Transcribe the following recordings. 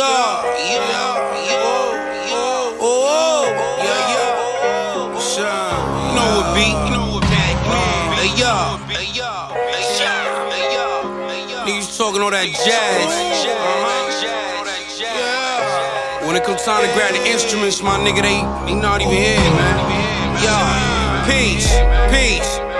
You know what beat? Niggas talking all that jazz. When it comes time to grab the instruments, my nigga, they not even here, man. Peace.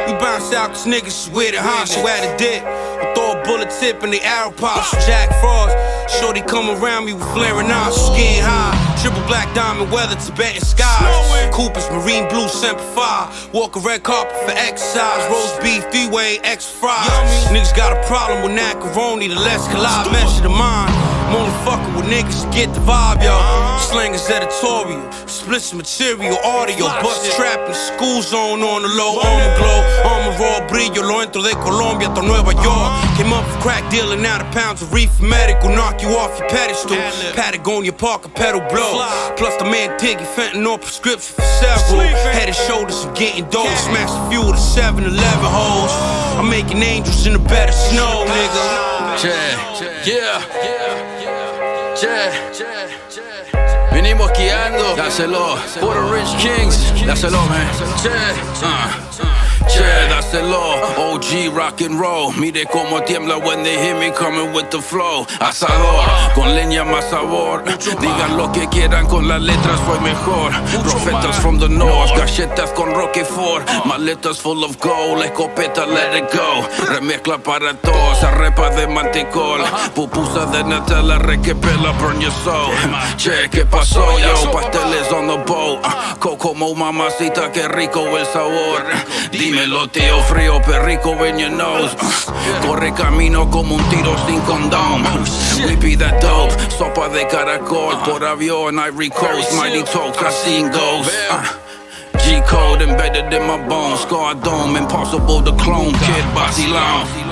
We bounce out cause niggas is with it, huh? So at a dip, I throw a bullet tip in the arrow pops. Jack Frost, shorty come around me with flaring eyes, skin high. Triple black diamond weather, Tibetan skies. Coopers, marine blue, Semper Fi. Walk a red carpet for exercise. Roast beef, three-way, extra fries. Niggas got a problem with macaroni, the less collide, measure the mind. I'm only fucking with niggas to get the vibe, yo. Slang is editorial, splits material, audio. Bust trap in the school zone on the low. Armor glow, armor raw, brillo. Lo entro de Colombia hasta Nueva York. Came up from crack dealing, now the pounds of reefer medical. Knock you off your pedestal. Patagonia Parker, pedal blow. Plus the man Tiggy, fentanyl prescription for several. Head and shoulders of getting dope. Smash a few of the 7-11 hoes. I'm making angels in the bed of snow, nigga. Venimos guiando, dáselo. Puerto Rich Kings, dáselo, man. Dáselo. OG rock and roll. Mire como tiembla when they hear me coming with the flow. Asador, con leña más sabor. Digan lo que quieran, con las letras soy mejor. Profetas from the north, galletas con Roquefort. Maletas full of gold, escopeta let it go. Remezcla para todos, arepa de mantecol. Pupusa de Nutella, requepela, burn your soul. Che, ¿qué pasó, yo? Pasteles on the boat. Como mamacita, que rico el sabor. Dímelo, tío, frío, perrico in your nose. Corre camino como un tiro sin condón. We be that dope, sopa de caracol. Por avión, Ivory Coast, mighty talks, I seen ghosts. G-code embedded in my bones. Scar dome, impossible to clone. Kid Basilone.